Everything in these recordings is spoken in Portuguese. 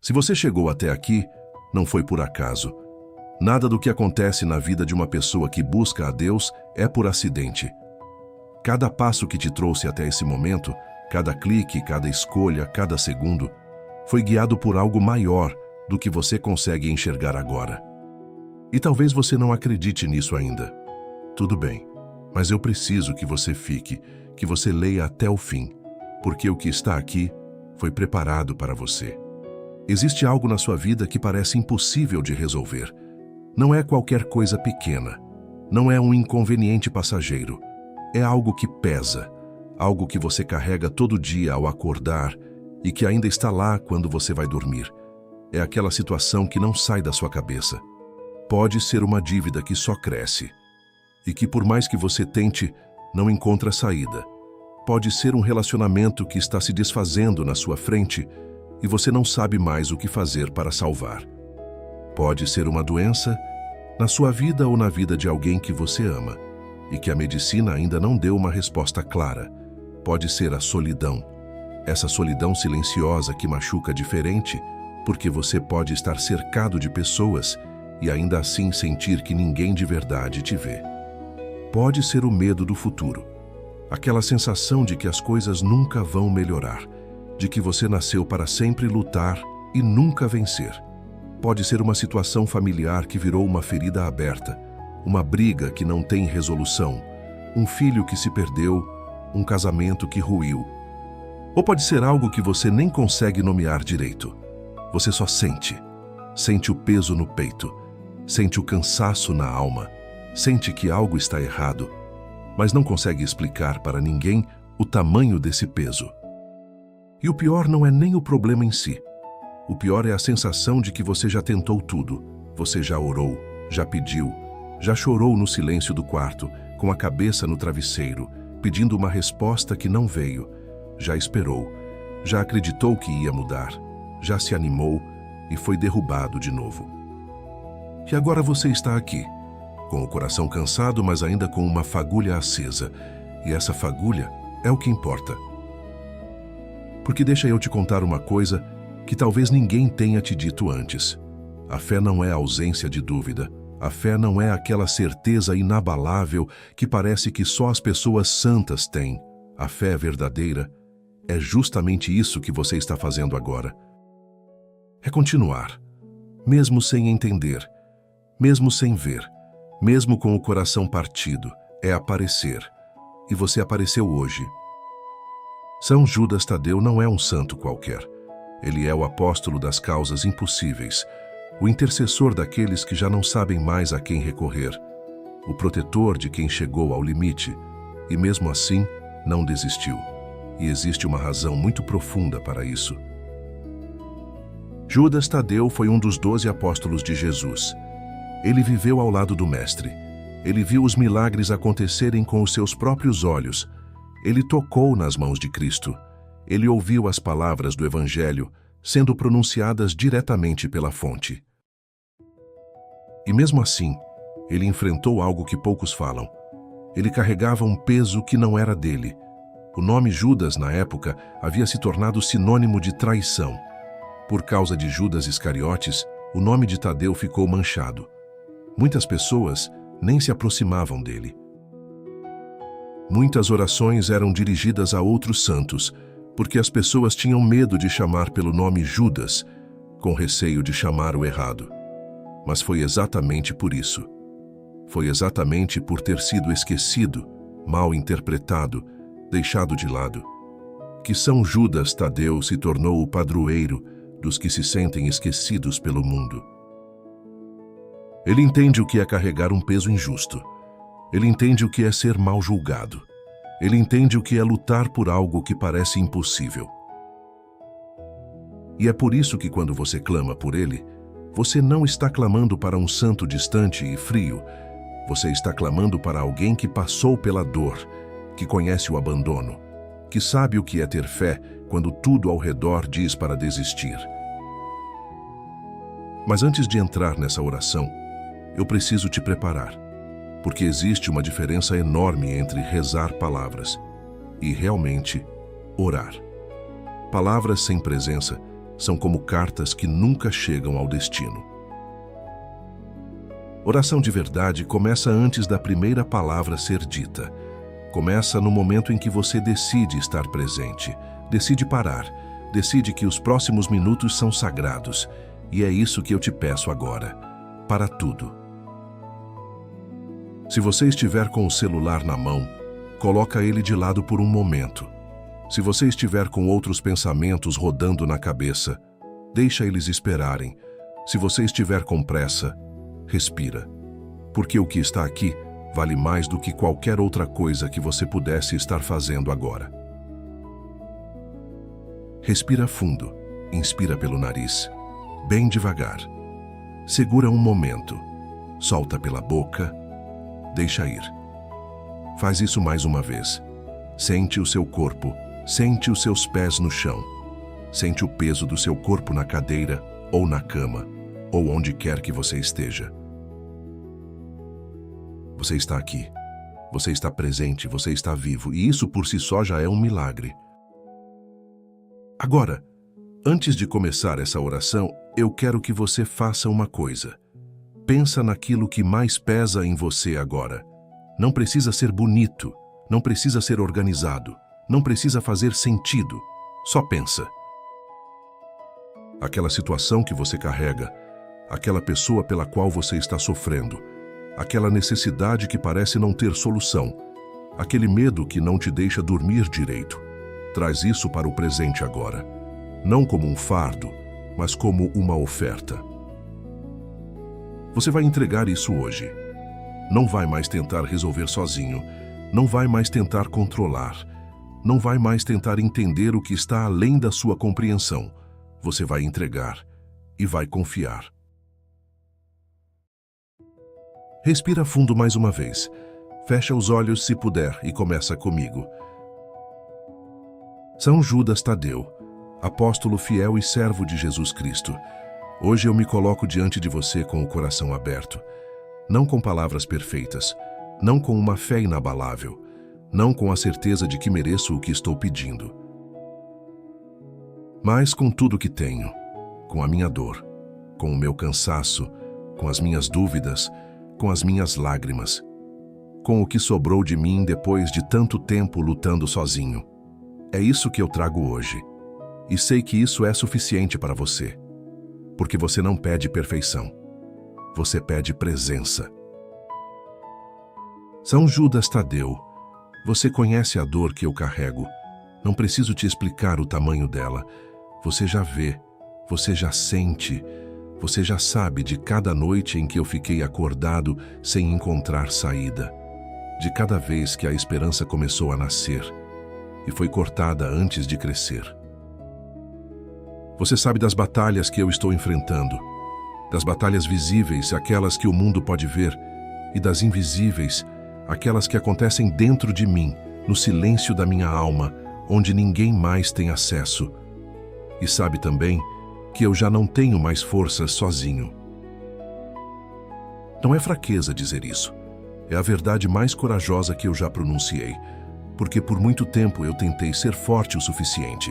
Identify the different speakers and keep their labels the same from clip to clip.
Speaker 1: Se você chegou até aqui, não foi por acaso. Nada do que acontece na vida de uma pessoa que busca a Deus é por acidente. Cada passo que te trouxe até esse momento, cada clique, cada escolha, cada segundo, foi guiado por algo maior do que você consegue enxergar agora. E talvez você não acredite nisso ainda. Tudo bem, mas eu preciso que você fique, que você leia até o fim, porque o que está aqui foi preparado para você. Existe algo na sua vida que parece impossível de resolver. Não é qualquer coisa pequena. Não é um inconveniente passageiro. É algo que pesa, algo que você carrega todo dia ao acordar e que ainda está lá quando você vai dormir. É aquela situação que não sai da sua cabeça. Pode ser uma dívida que só cresce e que, por mais que você tente, não encontra saída. Pode ser um relacionamento que está se desfazendo na sua frente e você não sabe mais o que fazer para salvar. Pode ser uma doença na sua vida ou na vida de alguém que você ama e que a medicina ainda não deu uma resposta clara. Pode ser a solidão, essa solidão silenciosa que machuca diferente, porque você pode estar cercado de pessoas e ainda assim sentir que ninguém de verdade te vê. Pode ser o medo do futuro, aquela sensação de que as coisas nunca vão melhorar, de que você nasceu para sempre lutar e nunca vencer. Pode ser uma situação familiar que virou uma ferida aberta, uma briga que não tem resolução, um filho que se perdeu, um casamento que ruiu. Ou pode ser algo que você nem consegue nomear direito. Você só sente o peso no peito, sente o cansaço na alma, sente que algo está errado, mas não consegue explicar para ninguém o tamanho desse peso. E o pior não é nem o problema em si. O pior é a sensação de que você já tentou tudo. Você já orou, já pediu, já chorou no silêncio do quarto, com a cabeça no travesseiro, pedindo uma resposta que não veio. Já esperou, já acreditou que ia mudar, já se animou e foi derrubado de novo. E agora você está aqui, com o coração cansado, mas ainda com uma fagulha acesa. E essa fagulha é o que importa. Porque deixa eu te contar uma coisa que talvez ninguém tenha te dito antes. A fé não é a ausência de dúvida. A fé não é aquela certeza inabalável que parece que só as pessoas santas têm. A fé verdadeira é justamente isso que você está fazendo agora. É continuar, mesmo sem entender, mesmo sem ver, mesmo com o coração partido. É aparecer. E você apareceu hoje. São Judas Tadeu não é um santo qualquer. Ele é o apóstolo das causas impossíveis, o intercessor daqueles que já não sabem mais a quem recorrer, o protetor de quem chegou ao limite e mesmo assim não desistiu. E existe uma razão muito profunda para isso. Judas Tadeu foi um dos 12 apóstolos de Jesus. Ele viveu ao lado do Mestre. Ele viu os milagres acontecerem com os seus próprios olhos. Ele tocou nas mãos de Cristo. Ele ouviu as palavras do Evangelho sendo pronunciadas diretamente pela fonte. E mesmo assim, ele enfrentou algo que poucos falam. Ele carregava um peso que não era dele. O nome Judas, na época, havia se tornado sinônimo de traição. Por causa de Judas Iscariotes, o nome de Tadeu ficou manchado. Muitas pessoas nem se aproximavam dele. Muitas orações eram dirigidas a outros santos, porque as pessoas tinham medo de chamar pelo nome Judas, com receio de chamar o errado. Mas foi exatamente por isso. Foi exatamente por ter sido esquecido, mal interpretado, deixado de lado, que São Judas Tadeu se tornou o padroeiro dos que se sentem esquecidos pelo mundo. Ele entende o que é carregar um peso injusto. Ele entende o que é ser mal julgado. Ele entende o que é lutar por algo que parece impossível. E é por isso que quando você clama por ele, você não está clamando para um santo distante e frio. Você está clamando para alguém que passou pela dor, que conhece o abandono, que sabe o que é ter fé quando tudo ao redor diz para desistir. Mas antes de entrar nessa oração, eu preciso te preparar, porque existe uma diferença enorme entre rezar palavras e realmente orar. Palavras sem presença são como cartas que nunca chegam ao destino. Oração de verdade começa antes da primeira palavra ser dita. Começa no momento em que você decide estar presente, decide parar, decide que os próximos minutos são sagrados. E é isso que eu te peço agora. Para tudo. Se você estiver com o celular na mão, coloca ele de lado por um momento. Se você estiver com outros pensamentos rodando na cabeça, deixa eles esperarem. Se você estiver com pressa, respira. Porque o que está aqui vale mais do que qualquer outra coisa que você pudesse estar fazendo agora. Respira fundo, inspira pelo nariz, bem devagar. Segura um momento, solta pela boca, deixa ir. Faz isso mais uma vez. Sente o seu corpo, sente os seus pés no chão. Sente o peso do seu corpo na cadeira ou na cama, ou onde quer que você esteja. Você está aqui, você está presente, você está vivo, e isso por si só já é um milagre. Agora, antes de começar essa oração, eu quero que você faça uma coisa. Pensa naquilo que mais pesa em você agora. Não precisa ser bonito, não precisa ser organizado, não precisa fazer sentido. Só pensa. Aquela situação que você carrega, aquela pessoa pela qual você está sofrendo, aquela necessidade que parece não ter solução, aquele medo que não te deixa dormir direito. Traz isso para o presente agora. Não como um fardo, mas como uma oferta. Você vai entregar isso hoje. Não vai mais tentar resolver sozinho. Não vai mais tentar controlar. Não vai mais tentar entender o que está além da sua compreensão. Você vai entregar e vai confiar. Respira fundo mais uma vez. Fecha os olhos se puder e começa comigo. São Judas Tadeu, apóstolo fiel e servo de Jesus Cristo. Hoje eu me coloco diante de você com o coração aberto, não com palavras perfeitas, não com uma fé inabalável, não com a certeza de que mereço o que estou pedindo, mas com tudo que tenho, com a minha dor, com o meu cansaço, com as minhas dúvidas, com as minhas lágrimas, com o que sobrou de mim depois de tanto tempo lutando sozinho. É isso que eu trago hoje. E sei que isso é suficiente para você. Porque você não pede perfeição. Você pede presença. São Judas Tadeu, você conhece a dor que eu carrego. Não preciso te explicar o tamanho dela. Você já vê, você já sente, você já sabe de cada noite em que eu fiquei acordado sem encontrar saída. De cada vez que a esperança começou a nascer e foi cortada antes de crescer. Você sabe das batalhas que eu estou enfrentando, das batalhas visíveis, aquelas que o mundo pode ver, e das invisíveis, aquelas que acontecem dentro de mim, no silêncio da minha alma, onde ninguém mais tem acesso. E sabe também que eu já não tenho mais forças sozinho. Não é fraqueza dizer isso. É a verdade mais corajosa que eu já pronunciei, porque por muito tempo eu tentei ser forte o suficiente.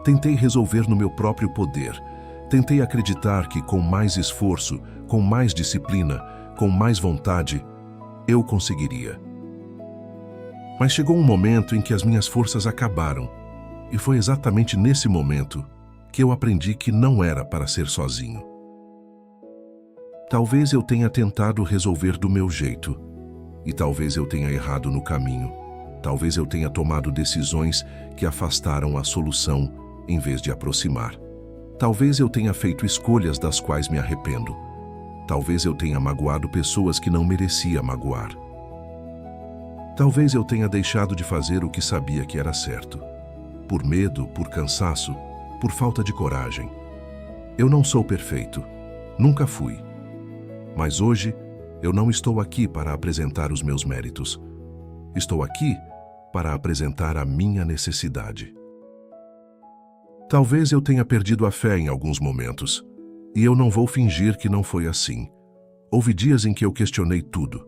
Speaker 1: Tentei resolver no meu próprio poder. Tentei acreditar que com mais esforço, com mais disciplina, com mais vontade, eu conseguiria. Mas chegou um momento em que as minhas forças acabaram, e foi exatamente nesse momento que eu aprendi que não era para ser sozinho. Talvez eu tenha tentado resolver do meu jeito, e talvez eu tenha errado no caminho. Talvez eu tenha tomado decisões que afastaram a solução em vez de aproximar. Talvez eu tenha feito escolhas das quais me arrependo. Talvez eu tenha magoado pessoas que não merecia magoar. Talvez eu tenha deixado de fazer o que sabia que era certo. Por medo, por cansaço, por falta de coragem. Eu não sou perfeito. Nunca fui. Mas hoje, eu não estou aqui para apresentar os meus méritos. Estou aqui para apresentar a minha necessidade. Talvez eu tenha perdido a fé em alguns momentos, e eu não vou fingir que não foi assim. Houve dias em que eu questionei tudo,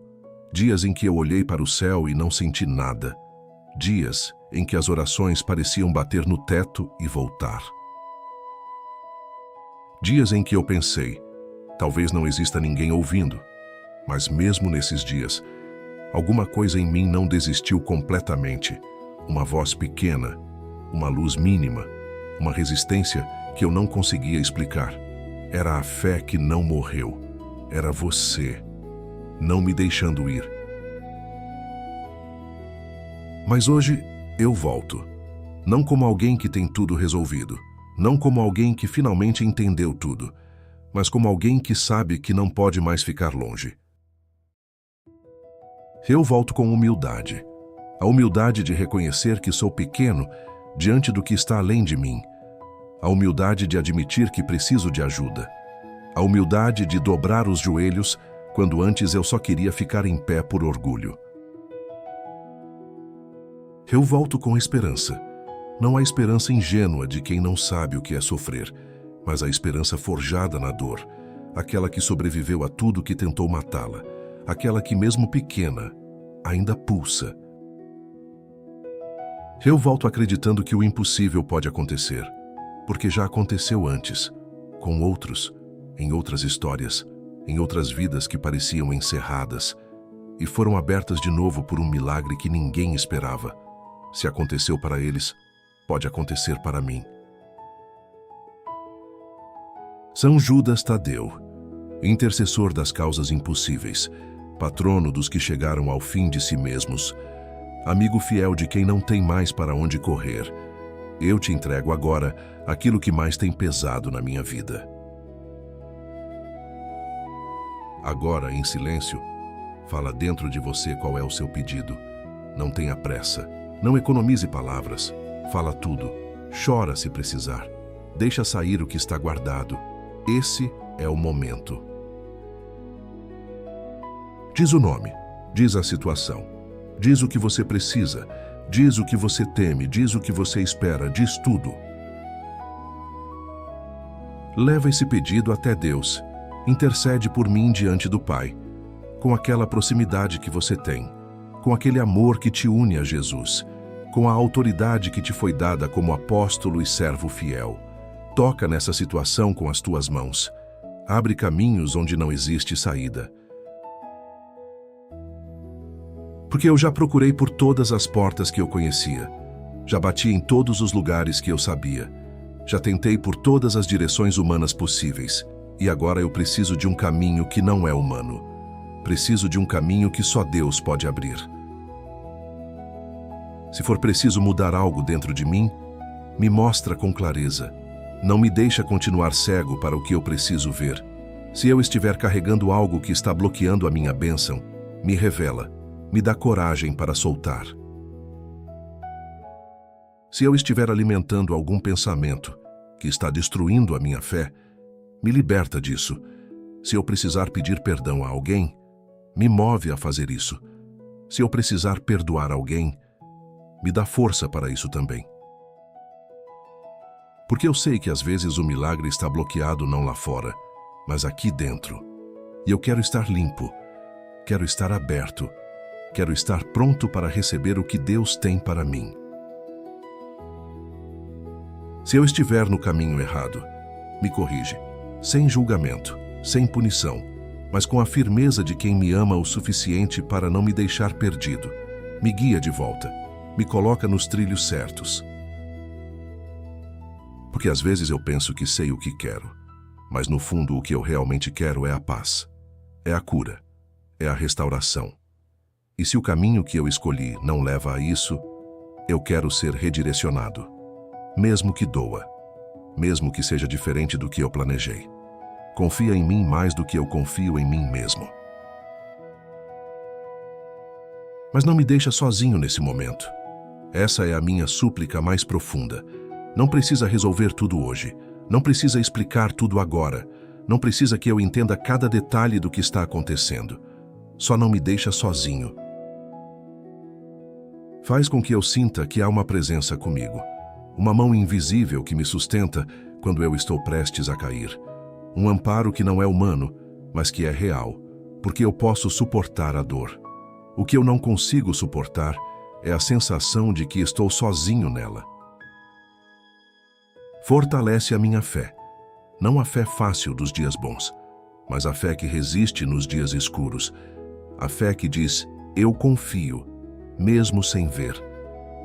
Speaker 1: dias em que eu olhei para o céu e não senti nada, dias em que as orações pareciam bater no teto e voltar. Dias em que eu pensei, talvez não exista ninguém ouvindo. Mas mesmo nesses dias, alguma coisa em mim não desistiu completamente. Uma voz pequena, uma luz mínima, uma resistência que eu não conseguia explicar. Era a fé que não morreu. Era você, não me deixando ir. Mas hoje eu volto. Não como alguém que tem tudo resolvido. Não como alguém que finalmente entendeu tudo. Mas como alguém que sabe que não pode mais ficar longe. Eu volto com humildade. A humildade de reconhecer que sou pequeno diante do que está além de mim. A humildade de admitir que preciso de ajuda. A humildade de dobrar os joelhos quando antes eu só queria ficar em pé por orgulho. Eu volto com esperança. Não a esperança ingênua de quem não sabe o que é sofrer, mas a esperança forjada na dor, aquela que sobreviveu a tudo que tentou matá-la, aquela que, mesmo pequena, ainda pulsa. Eu volto acreditando que o impossível pode acontecer, porque já aconteceu antes, com outros, em outras histórias, em outras vidas que pareciam encerradas, e foram abertas de novo por um milagre que ninguém esperava. Se aconteceu para eles, pode acontecer para mim. São Judas Tadeu, intercessor das causas impossíveis, patrono dos que chegaram ao fim de si mesmos, amigo fiel de quem não tem mais para onde correr. Eu te entrego agora aquilo que mais tem pesado na minha vida. Agora, em silêncio, fala dentro de você qual é o seu pedido. Não tenha pressa, não economize palavras, fala tudo, chora se precisar, deixa sair o que está guardado. Esse é o momento. Diz o nome, diz a situação, diz o que você precisa, diz o que você teme, diz o que você espera, diz tudo. Leva esse pedido até Deus, intercede por mim diante do Pai, com aquela proximidade que você tem, com aquele amor que te une a Jesus, com a autoridade que te foi dada como apóstolo e servo fiel. Toca nessa situação com as tuas mãos. Abre caminhos onde não existe saída. Porque eu já procurei por todas as portas que eu conhecia. Já bati em todos os lugares que eu sabia. Já tentei por todas as direções humanas possíveis. E agora eu preciso de um caminho que não é humano. Preciso de um caminho que só Deus pode abrir. Se for preciso mudar algo dentro de mim, me mostra com clareza. Não me deixa continuar cego para o que eu preciso ver. Se eu estiver carregando algo que está bloqueando a minha bênção, me revela, me dá coragem para soltar. Se eu estiver alimentando algum pensamento que está destruindo a minha fé, me liberta disso. Se eu precisar pedir perdão a alguém, me move a fazer isso. Se eu precisar perdoar alguém, me dá força para isso também. Porque eu sei que às vezes o milagre está bloqueado não lá fora, mas aqui dentro. E eu quero estar limpo, quero estar aberto, quero estar pronto para receber o que Deus tem para mim. Se eu estiver no caminho errado, me corrige, sem julgamento, sem punição, mas com a firmeza de quem me ama o suficiente para não me deixar perdido. Me guia de volta, me coloca nos trilhos certos. Porque às vezes eu penso que sei o que quero, mas no fundo o que eu realmente quero é a paz, é a cura, é a restauração. E se o caminho que eu escolhi não leva a isso, eu quero ser redirecionado, mesmo que doa, mesmo que seja diferente do que eu planejei. Confia em mim mais do que eu confio em mim mesmo. Mas não me deixa sozinho nesse momento. Essa é a minha súplica mais profunda. Não precisa resolver tudo hoje. Não precisa explicar tudo agora. Não precisa que eu entenda cada detalhe do que está acontecendo. Só não me deixa sozinho. Faz com que eu sinta que há uma presença comigo. Uma mão invisível que me sustenta quando eu estou prestes a cair. Um amparo que não é humano, mas que é real, porque eu posso suportar a dor. O que eu não consigo suportar é a sensação de que estou sozinho nela. Fortalece a minha fé. Não a fé fácil dos dias bons, mas a fé que resiste nos dias escuros. A fé que diz, eu confio, mesmo sem ver.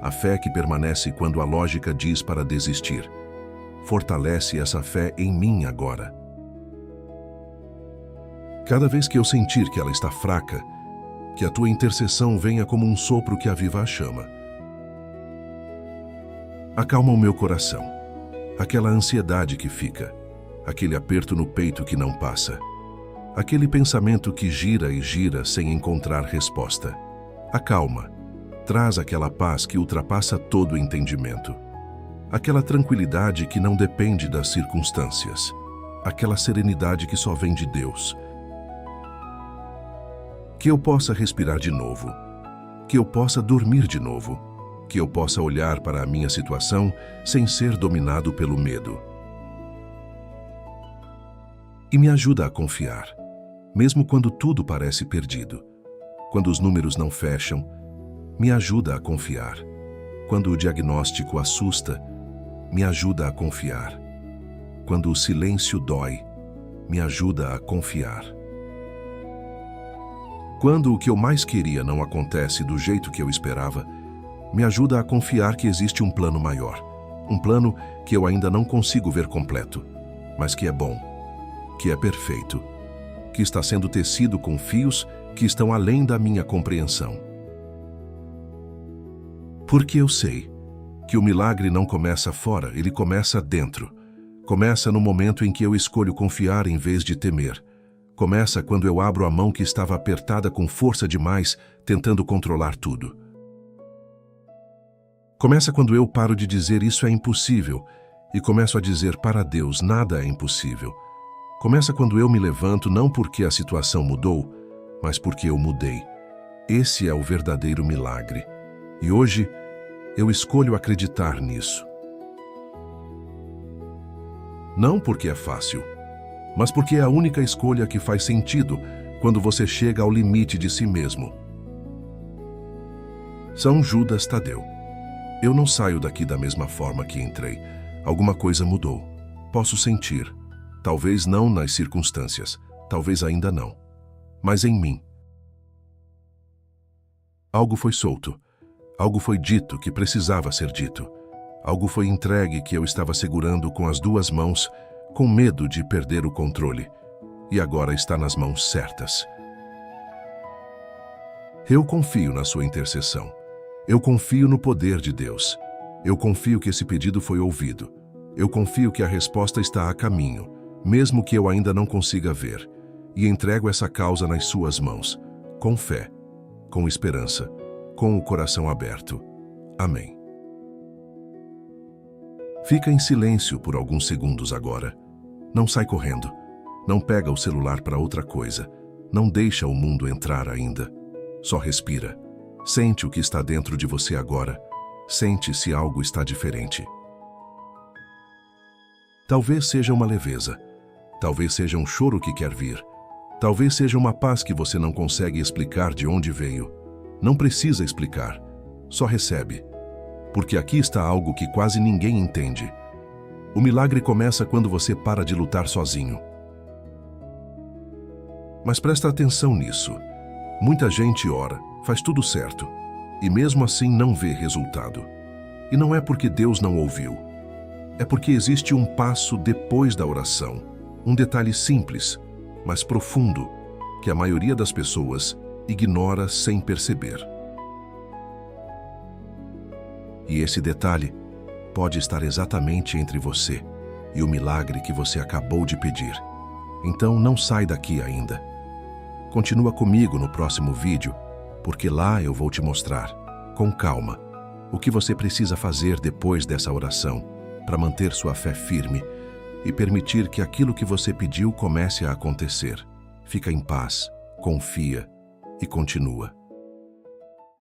Speaker 1: A fé que permanece quando a lógica diz para desistir. Fortalece essa fé em mim agora. Cada vez que eu sentir que ela está fraca, que a tua intercessão venha como um sopro que aviva a chama. Acalma o meu coração, aquela ansiedade que fica, aquele aperto no peito que não passa, aquele pensamento que gira e gira sem encontrar resposta. Acalma, traz aquela paz que ultrapassa todo o entendimento, aquela tranquilidade que não depende das circunstâncias, aquela serenidade que só vem de Deus. Que eu possa respirar de novo, que eu possa dormir de novo, que eu possa olhar para a minha situação sem ser dominado pelo medo. E me ajuda a confiar, mesmo quando tudo parece perdido. Quando os números não fecham, me ajuda a confiar. Quando o diagnóstico assusta, me ajuda a confiar. Quando o silêncio dói, me ajuda a confiar. Quando o que eu mais queria não acontece do jeito que eu esperava, me ajuda a confiar que existe um plano maior. Um plano que eu ainda não consigo ver completo, mas que é bom, que é perfeito, que está sendo tecido com fios que estão além da minha compreensão. Porque eu sei que o milagre não começa fora, ele começa dentro. Começa no momento em que eu escolho confiar em vez de temer. Começa quando eu abro a mão que estava apertada com força demais, tentando controlar tudo. Começa quando eu paro de dizer isso é impossível e começo a dizer para Deus nada é impossível. Começa quando eu me levanto não porque a situação mudou, mas porque eu mudei. Esse é o verdadeiro milagre. E hoje eu escolho acreditar nisso. Não porque é fácil, mas porque é a única escolha que faz sentido quando você chega ao limite de si mesmo. São Judas Tadeu. Eu não saio daqui da mesma forma que entrei. Alguma coisa mudou. Posso sentir. Talvez não nas circunstâncias. Talvez ainda não. Mas em mim. Algo foi solto. Algo foi dito que precisava ser dito. Algo foi entregue que eu estava segurando com as duas mãos, com medo de perder o controle, e agora está nas mãos certas. Eu confio na sua intercessão. Eu confio no poder de Deus. Eu confio que esse pedido foi ouvido. Eu confio que a resposta está a caminho, mesmo que eu ainda não consiga ver, e entrego essa causa nas suas mãos, com fé, com esperança, com o coração aberto. Amém. Fica em silêncio por alguns segundos agora. Não sai correndo. Não pega o celular para outra coisa. Não deixa o mundo entrar ainda. Só respira. Sente o que está dentro de você agora. Sente se algo está diferente. Talvez seja uma leveza. Talvez seja um choro que quer vir. Talvez seja uma paz que você não consegue explicar de onde veio. Não precisa explicar. Só recebe. Porque aqui está algo que quase ninguém entende. O milagre começa quando você para de lutar sozinho. Mas presta atenção nisso. Muita gente ora, faz tudo certo, e mesmo assim não vê resultado. E não é porque Deus não ouviu. É porque existe um passo depois da oração, um detalhe simples, mas profundo, que a maioria das pessoas ignora sem perceber. E esse detalhe pode estar exatamente entre você e o milagre que você acabou de pedir. Então não sai daqui ainda. Continua comigo no próximo vídeo, porque lá eu vou te mostrar, com calma, o que você precisa fazer depois dessa oração para manter sua fé firme e permitir que aquilo que você pediu comece a acontecer. Fica em paz, confia e continua.